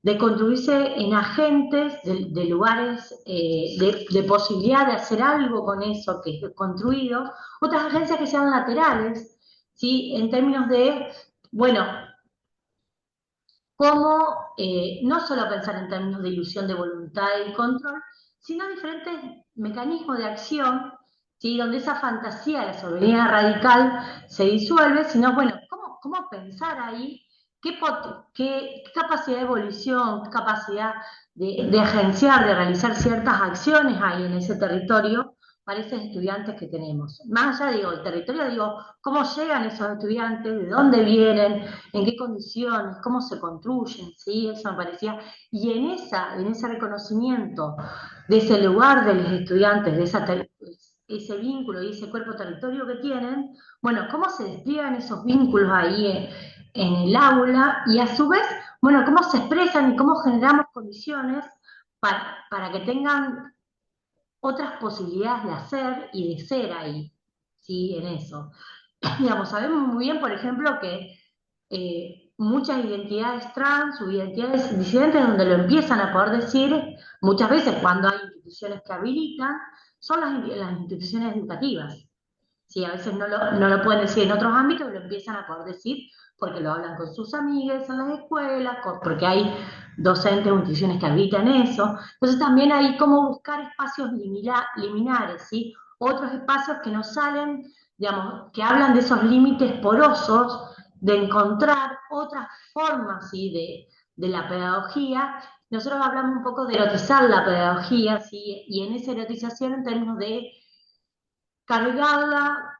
de construirse en agentes, de lugares de posibilidad de hacer algo con eso que es construido, otras agencias que sean laterales, ¿sí? En términos de, bueno, cómo no solo pensar en términos de ilusión de voluntad y control, sino diferentes mecanismos de acción, ¿sí? Donde esa fantasía de la soberanía radical se disuelve, sino, bueno, cómo pensar ahí qué capacidad de evolución, qué capacidad de agenciar, de realizar ciertas acciones hay en ese territorio para esos estudiantes que tenemos. Más allá, digo, el territorio, digo, cómo llegan esos estudiantes, de dónde vienen, en qué condiciones, cómo se construyen, ¿sí? Eso me parecía. Y en ese reconocimiento de ese lugar de los estudiantes, de ese vínculo y ese cuerpo territorio que tienen, bueno, cómo se despliegan esos vínculos ahí en el aula y a su vez, bueno, cómo se expresan y cómo generamos condiciones para que tengan otras posibilidades de hacer y de ser ahí, ¿sí? En eso. Digamos, sabemos muy bien, por ejemplo, que muchas identidades trans o identidades disidentes donde lo empiezan a poder decir, muchas veces cuando hay instituciones que habilitan, son las instituciones educativas. Sí, a veces no lo pueden decir en otros ámbitos, lo empiezan a poder decir porque lo hablan con sus amigas en las escuelas, porque hay docentes o instituciones que habitan eso. Entonces también hay cómo buscar espacios liminares, ¿sí? Otros espacios que no salen, digamos, que hablan de esos límites porosos, de encontrar otras formas, ¿sí? De la pedagogía. Nosotros hablamos un poco de erotizar la pedagogía, ¿sí? Y en esa erotización en términos de cargarla,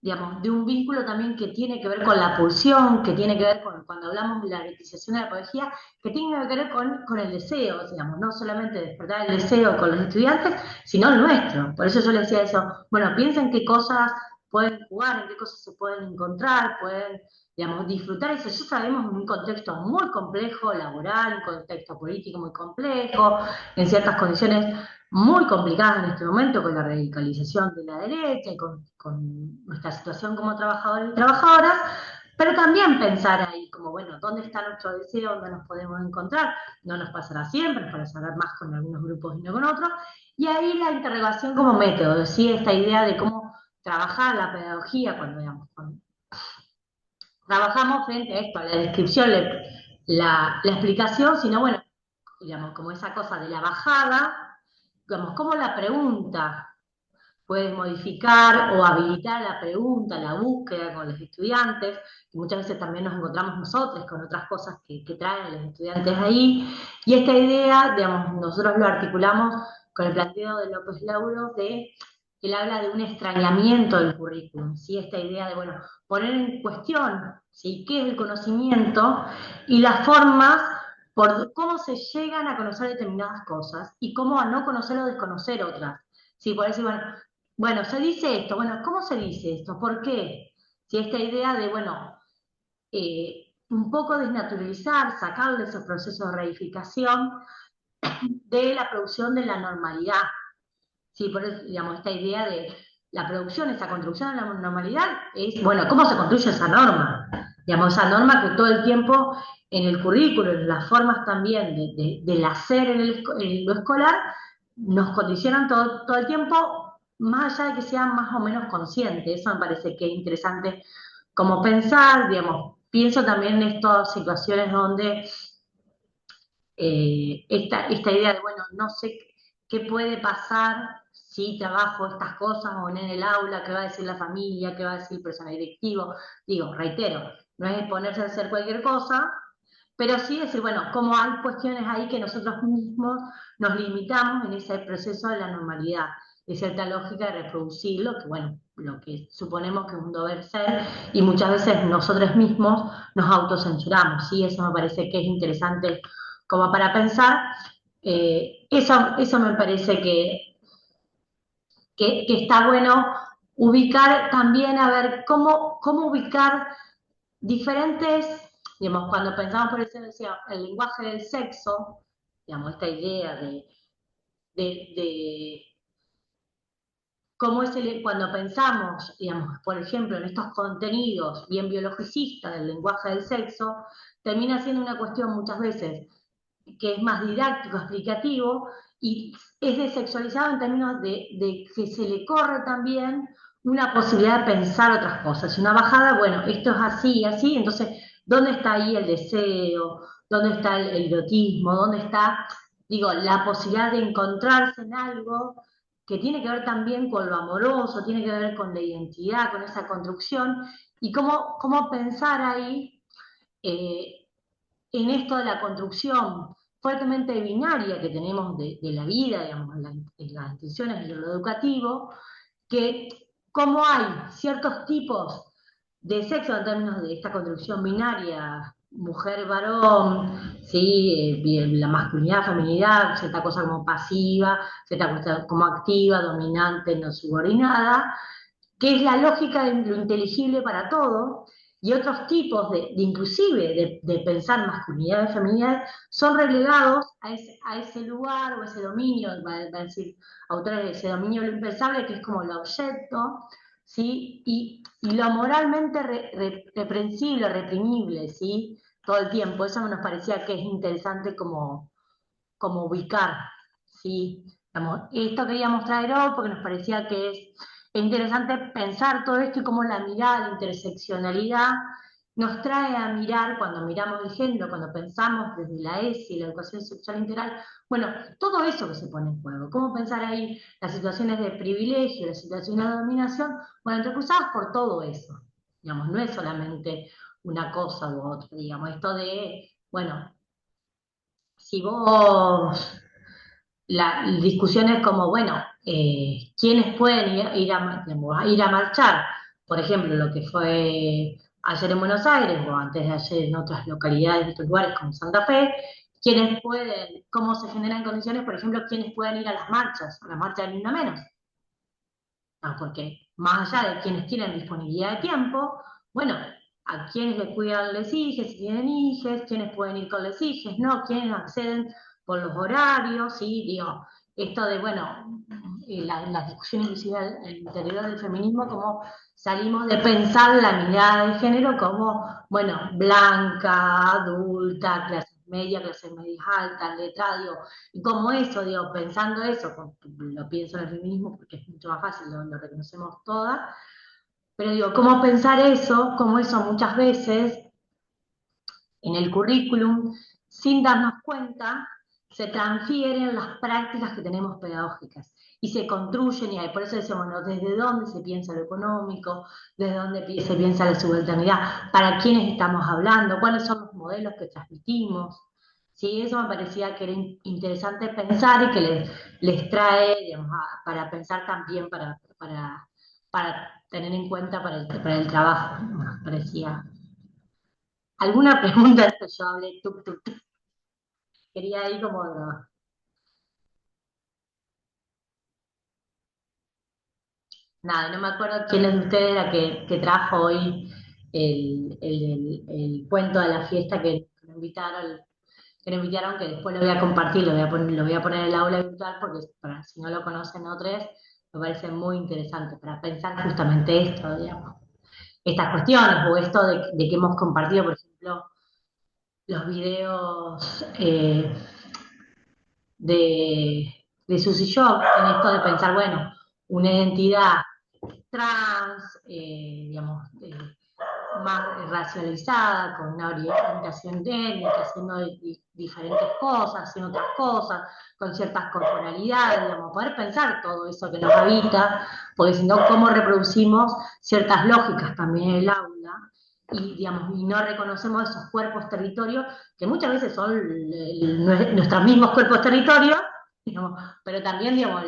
digamos, de un vínculo también que tiene que ver con la pulsión, que tiene que ver con, cuando hablamos de la erotización de la poesía, que tiene que ver con el deseo, digamos, no solamente despertar el deseo con los estudiantes, sino el nuestro. Por eso yo les decía eso, bueno, piensen qué cosas pueden jugar, en qué cosas se pueden encontrar, pueden, digamos, disfrutar eso. Ya sabemos en un contexto muy complejo, laboral, un contexto político muy complejo, en ciertas condiciones muy complicadas en este momento con la radicalización de la derecha y con nuestra situación como trabajadores y trabajadoras, pero también pensar ahí como, bueno, ¿dónde está nuestro deseo? ¿Dónde nos podemos encontrar? No nos pasará siempre, nos pasará más con algunos grupos y no con otros. Y ahí la interrogación como método, ¿sí? Esta idea de cómo trabajar la pedagogía cuando, digamos, cuando trabajamos frente a esto, a la descripción, la explicación, sino bueno, digamos, como esa cosa de la bajada, digamos, cómo la pregunta puede modificar o habilitar la pregunta, la búsqueda con los estudiantes, y muchas veces también nos encontramos nosotros con otras cosas que traen los estudiantes ahí, y esta idea, digamos, nosotros lo articulamos con el planteo de López Lauro, de él habla de un extrañamiento del currículum, ¿sí? Esta idea de, bueno, poner en cuestión, ¿sí? ¿Qué es el conocimiento? Y las formas por cómo se llegan a conocer determinadas cosas y cómo a no conocer o desconocer otras. Sí, por decir, bueno, se dice esto, bueno, ¿cómo se dice esto? ¿Por qué? Si esta idea de, bueno, un poco desnaturalizar, sacarle esos procesos de reificación de la producción de la normalidad. Sí, por eso, digamos, esta idea de la producción, esa construcción de la normalidad, es, bueno, ¿cómo se construye esa norma? Digamos, esa norma que todo el tiempo en el currículo, en las formas también del hacer en lo escolar, nos condicionan todo el tiempo, más allá de que sean más o menos conscientes. Eso me parece que es interesante como pensar, digamos, pienso también en estas situaciones donde esta idea de, bueno, no sé qué puede pasar si trabajo estas cosas o en el aula, qué va a decir la familia, qué va a decir el personal directivo. Digo, reitero, no es ponerse a hacer cualquier cosa, pero sí decir, bueno, cómo hay cuestiones ahí que nosotros mismos nos limitamos en ese proceso de la normalidad, de cierta lógica de reproducir lo que, bueno, lo que suponemos que es un deber ser, y muchas veces nosotros mismos nos autocensuramos, ¿sí? Eso me parece que es interesante como para pensar. Eso me parece que está bueno ubicar también, a ver, cómo ubicar diferentes, digamos, cuando pensamos, por eso decía, el lenguaje del sexo, digamos, esta idea de cómo es cuando pensamos, digamos, por ejemplo, en estos contenidos bien biologicistas del lenguaje del sexo, termina siendo una cuestión muchas veces que es más didáctico, explicativo, y es desexualizado en términos de que se le corre también una posibilidad de pensar otras cosas. Una bajada, bueno, esto es así, así, entonces, ¿dónde está ahí el deseo? ¿Dónde está el erotismo? ¿Dónde está, digo, la posibilidad de encontrarse en algo que tiene que ver también con lo amoroso, tiene que ver con la identidad, con esa construcción, y cómo pensar ahí eh, en esto de la construcción fuertemente binaria que tenemos de la vida, digamos, en las instituciones de lo educativo, que como hay ciertos tipos de sexo en términos de esta construcción binaria, mujer-varón, ¿sí? La masculinidad, feminidad, cierta cosa como pasiva, cierta cosa como activa, dominante, no subordinada, que es la lógica de lo inteligible para todo, y otros tipos inclusive de pensar masculinidad y feminidad son relegados a ese lugar o ese dominio, va a decir autores de ese dominio de lo impensable, que es como el objeto, ¿sí? Y lo moralmente reprensible, reprimible, ¿sí? Todo el tiempo. Eso nos parecía que es interesante como ubicar, ¿sí? Digamos, esto queríamos traer hoy porque nos parecía que es interesante pensar todo esto y cómo la mirada, la interseccionalidad, nos trae a mirar, cuando miramos el género, cuando pensamos desde la ESI, la educación sexual integral, bueno, todo eso que se pone en juego, cómo pensar ahí las situaciones de privilegio, las situaciones de dominación, bueno, entrecruzadas por todo eso, digamos, no es solamente una cosa u otra, digamos, esto de, bueno, si vos discusiones como, bueno, ¿quiénes pueden ir a marchar? Por ejemplo, lo que fue ayer en Buenos Aires o antes de ayer en otras localidades, en otros lugares como Santa Fe, ¿quiénes pueden, cómo se generan condiciones, por ejemplo, quiénes pueden ir a las marchas de Ni Una Menos? No, porque más allá de quienes tienen disponibilidad de tiempo, bueno, a quienes les cuidan les hijes, si tienen hijes, quienes pueden ir con les hijes, no, quienes acceden por los horarios, sí, digo, esto de, bueno, la discusión inclusive al interior del feminismo, como salimos de pensar la mirada de género como, bueno, blanca, adulta, clase media, clases medias altas, letrada, digo, y como eso, digo, pensando eso, lo pienso en el feminismo porque es mucho más fácil, lo reconocemos todas, pero digo, cómo pensar eso, como eso muchas veces en el currículum, sin darnos cuenta, se transfieren las prácticas que tenemos pedagógicas y se construyen, y por eso decimos, bueno, desde dónde se piensa lo económico, desde dónde se piensa la subalternidad, para quiénes estamos hablando, cuáles son los modelos que transmitimos. Sí, eso me parecía que era interesante pensar y que les trae, digamos, para pensar también, para tener en cuenta para el trabajo, me parecía. ¿Alguna pregunta? Yo hablé tuk, tuk, tuk. Quería ir como... Nada, no me acuerdo quién es de ustedes la que trajo hoy el cuento de la fiesta que nos invitaron, que después lo voy a compartir, lo voy a poner en el aula virtual porque si no lo conocen otros, me parece muy interesante para pensar justamente esto, digamos, estas cuestiones o esto de que hemos compartido, por ejemplo, los videos de Susy Shock, en esto de pensar, bueno, una identidad trans, digamos, más racializada, con una orientación étnica, haciendo diferentes cosas, haciendo otras cosas, con ciertas corporalidades, digamos, poder pensar todo eso que nos habita, porque si no, cómo reproducimos ciertas lógicas también en el aula, y, digamos, y no reconocemos esos cuerpos territorios, que muchas veces son nuestros mismos cuerpos territorios, digamos, pero también, digamos,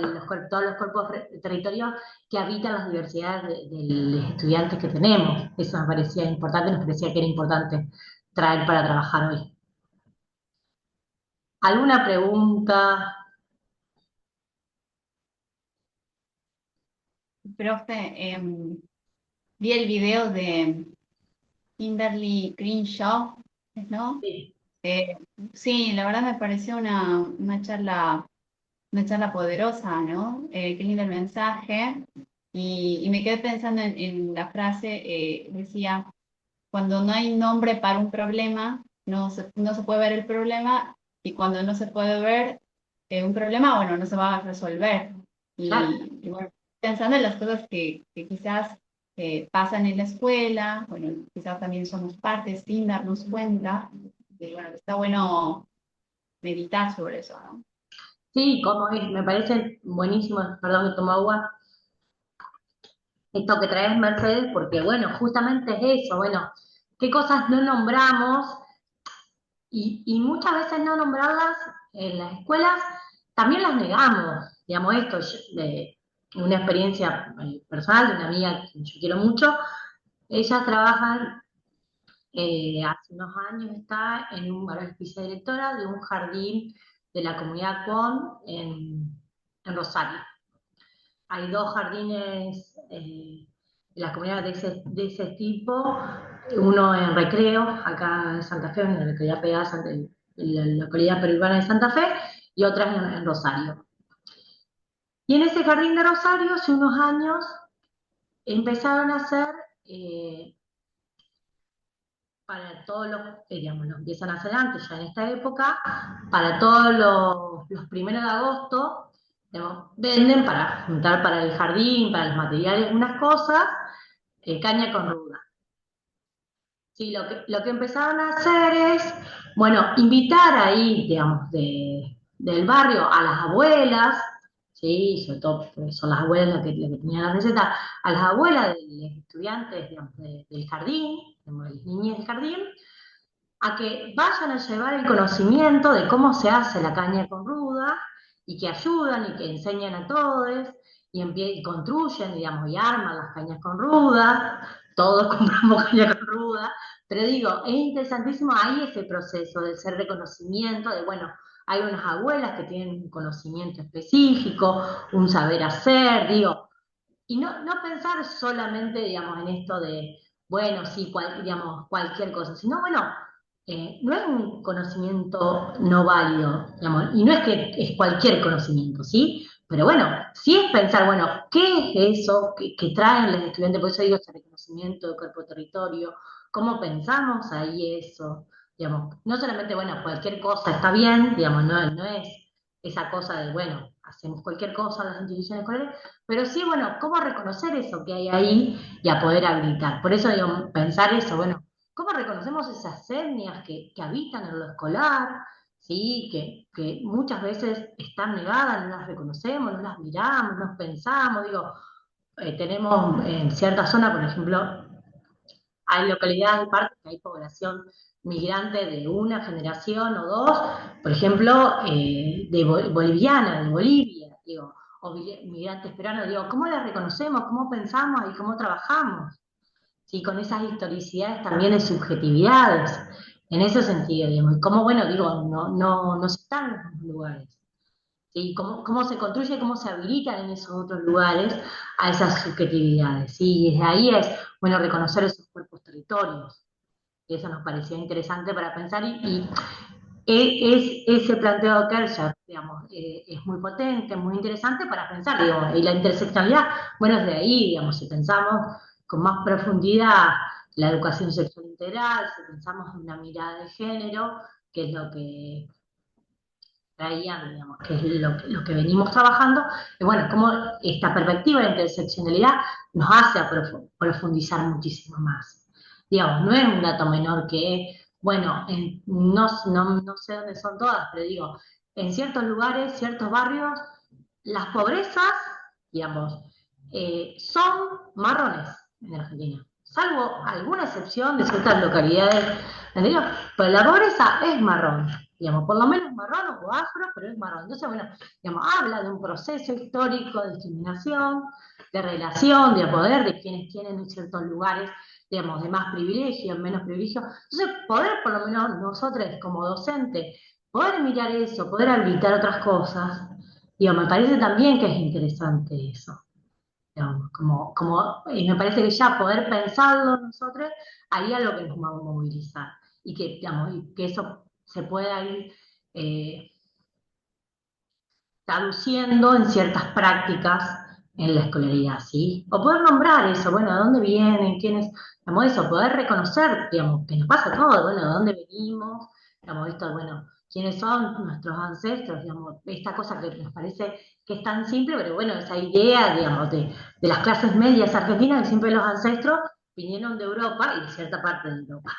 todos los cuerpos territorios que habitan las diversidades de los estudiantes que tenemos. Eso me parecía importante, nos parecía que era importante traer para trabajar hoy. ¿Alguna pregunta? Profe, vi el video de Kimberly Crenshaw, ¿no? Sí. Eh, sí, la verdad me pareció una charla poderosa, ¿no? Qué lindo el mensaje. Y me quedé pensando en la frase, decía, cuando no hay nombre para un problema, no se puede ver el problema, y cuando no se puede ver un problema, bueno, no se va a resolver. Claro. Y bueno, pensando en las cosas que quizás pasan en la escuela, bueno, quizás también somos parte sin darnos cuenta, y bueno, está bueno meditar sobre eso, ¿no? Sí, como es, me parece buenísimo, perdón que tomo agua, esto que traes Mercedes, porque bueno, justamente es eso, bueno, qué cosas no nombramos y muchas veces no nombrarlas en las escuelas también las negamos, digamos esto, de una experiencia personal de una amiga que yo quiero mucho, ellas trabajan, hace unos años está ahora es vicedirectora de un jardín de la comunidad Con en Rosario. Hay dos jardines de la comunidad de ese tipo uno en Recreo, acá en Santa Fe, en la localidad pegada, en la localidad peruana de Santa Fe, y otras en Rosario. Y en ese jardín de Rosario, hace unos años, empezaron a hacer, para todos los, digamos, lo empiezan a hacer antes, ya en esta época, para todos los primeros de agosto, digamos, venden para juntar para el jardín, para los materiales, unas cosas, caña con ruda. Sí, lo que empezaron a hacer es, bueno, invitar ahí, digamos, del barrio a las abuelas, sí, sobre todo pues, son las abuelas las que tenían la receta, a las abuelas de los estudiantes, digamos, del jardín, digamos, de las niñas del jardín, a que vayan a llevar el conocimiento de cómo se hace la caña con ruda y que ayudan y que enseñan a todos y construyen, digamos, y arman las cañas con ruda, todos compramos caña con ruda, pero digo, es interesantísimo ahí ese proceso de ser reconocimiento, de bueno, hay unas abuelas que tienen un conocimiento específico, un saber hacer, digo, y no pensar solamente, digamos, en esto de, bueno, sí, digamos, cualquier cosa, sino, bueno, no es un conocimiento no válido, digamos, y no es que es cualquier conocimiento, ¿sí? Pero bueno, sí es pensar, bueno, ¿qué es eso que traen los estudiantes? Por eso digo, ese reconocimiento de cuerpo-territorio, ¿cómo pensamos ahí eso? Digamos, no solamente, bueno, cualquier cosa está bien, digamos, no es esa cosa de, bueno, hacemos cualquier cosa en las instituciones escolares, pero sí, bueno, cómo reconocer eso que hay ahí y a poder habilitar. Por eso digo, pensar eso, bueno, cómo reconocemos esas etnias que habitan en lo escolar, ¿sí? Que muchas veces están negadas, no las reconocemos, no las miramos, no pensamos, digo, tenemos en cierta zona, por ejemplo, hay localidades del parque que hay población migrante de una generación o dos, por ejemplo, boliviana, de Bolivia, digo, o migrantes peruanos, digo, ¿cómo las reconocemos, cómo pensamos y cómo trabajamos? ¿Sí? Con esas historicidades también de subjetividades, en ese sentido, digamos, y cómo, bueno, digo, no se están en los lugares. ¿Sí? Cómo se construye, cómo se habilitan en esos otros lugares a esas subjetividades. ¿Sí? Y desde ahí es, bueno, reconocer esos cuerpos territorios. Y eso nos pareció interesante para pensar ese planteo de Kershaw, digamos, es muy potente, muy interesante para pensar, digamos, y la interseccionalidad, bueno, es de ahí, digamos, si pensamos con más profundidad la educación sexual integral, si pensamos en una mirada de género, que es lo que traían, digamos, que es lo que venimos trabajando, y bueno, como esta perspectiva de interseccionalidad nos hace profundizar muchísimo más. Digamos, no es un dato menor que, bueno, no sé dónde son todas, pero digo, en ciertos lugares, ciertos barrios, las pobrezas, digamos, son marrones en Argentina, salvo alguna excepción de ciertas localidades, ¿entendido? Pero la pobreza es marrón, digamos, por lo menos marrón o afro, pero es marrón. Entonces, bueno, digamos, habla de un proceso histórico de discriminación, de relación, de poder, de quienes tienen en ciertos lugares, digamos, de más privilegio, menos privilegio. Entonces, poder, por lo menos nosotros como docentes, poder mirar eso, poder habilitar otras cosas, digo, me parece también que es interesante eso. Digamos, y me parece que ya poder pensarlo nosotros haría lo que nos va a movilizar y que, digamos, y que eso se pueda ir eh, traduciendo en ciertas prácticas en la escolaridad, ¿sí? O poder nombrar eso, bueno, ¿de dónde vienen? ¿Quiénes? Digamos, eso, poder reconocer, digamos, que nos pasa todo, bueno, ¿de dónde venimos? Digamos, esto, bueno, ¿quiénes son nuestros ancestros? Digamos, esta cosa que nos parece que es tan simple, pero bueno, esa idea, digamos, de las clases medias argentinas, que siempre los ancestros vinieron de Europa y de cierta parte de Europa.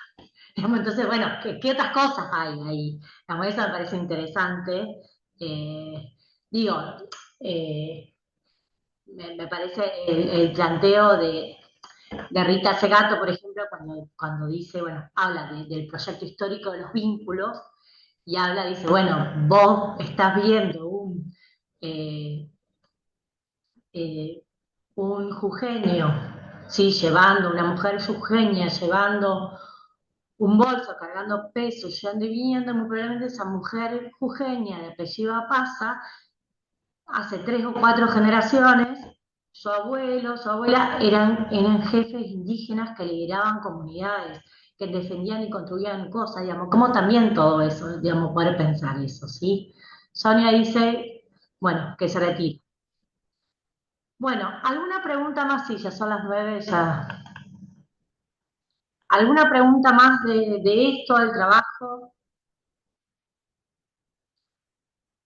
Digamos, entonces, bueno, ¿qué otras cosas hay ahí? Digamos, eso me parece interesante. Eh, Digo, me parece el planteo de Rita Segato, por ejemplo, cuando dice, bueno, habla del proyecto histórico de los vínculos y habla, dice, bueno, vos estás viendo eh, eh, un jujeño, ¿sí? Llevando, una mujer jujeña llevando un bolso, cargando pesos, yendo y viniendo, muy probablemente esa mujer jujeña de apellido Pasa hace 3 o 4 generaciones su abuela eran jefes indígenas que lideraban comunidades, que defendían y construían cosas, digamos, como también todo eso, digamos, poder pensar eso, ¿sí? Sonia dice, bueno, que se retire. Bueno, ¿alguna pregunta más? Sí, ya son las 9, ya. ¿Alguna pregunta más de esto, del trabajo?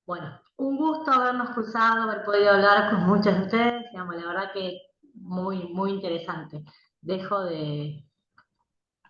Bueno, un gusto habernos cruzado, haber podido hablar con muchos de ustedes, digamos, la verdad que muy, muy interesante. Dejo de